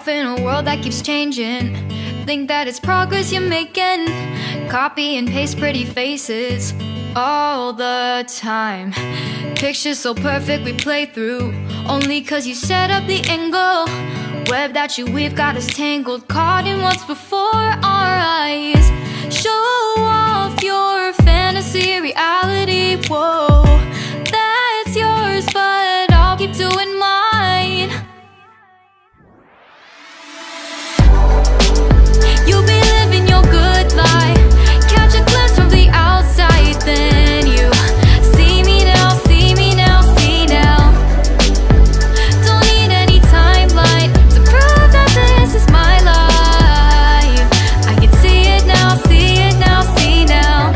life in a world that keeps changing. Think that it's progress you're making. Copy and paste pretty faces all the time. Pictures so perfect we play through, only cause you set up the angle. Web that you weave got us tangled, caught in what's before our eyes. Show off your fantasy reality, whoa, that's yours, but I'll keep doing mine. You'll be living your good life, catch a glimpse from the outside, then you see me now, see me now, see now. Don't need any timeline to prove that this is my life. I can see it now, see it now, see now.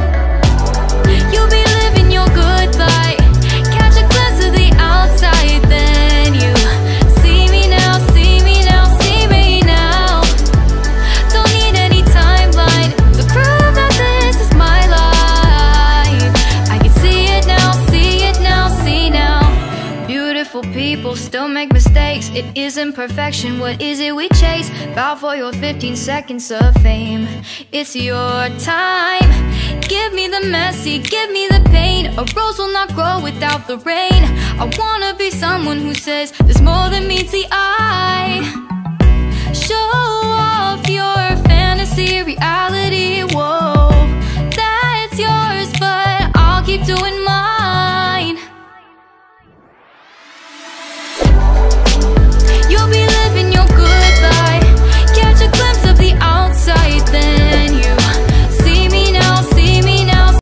You'll be living your good life, catch a glimpse of the outside, then you see me now, see me now, see me now. Don't need any timeline to prove that this is my life. I can see it now, see it now, see now. Beautiful people still make mistakes. It isn't perfection, what is it we chase? Bow for your 15 seconds of fame. It's your time. Give me the messy, give me the pain. A rose will not grow without the rain. I wanna be someone who says there's more than meets the eye.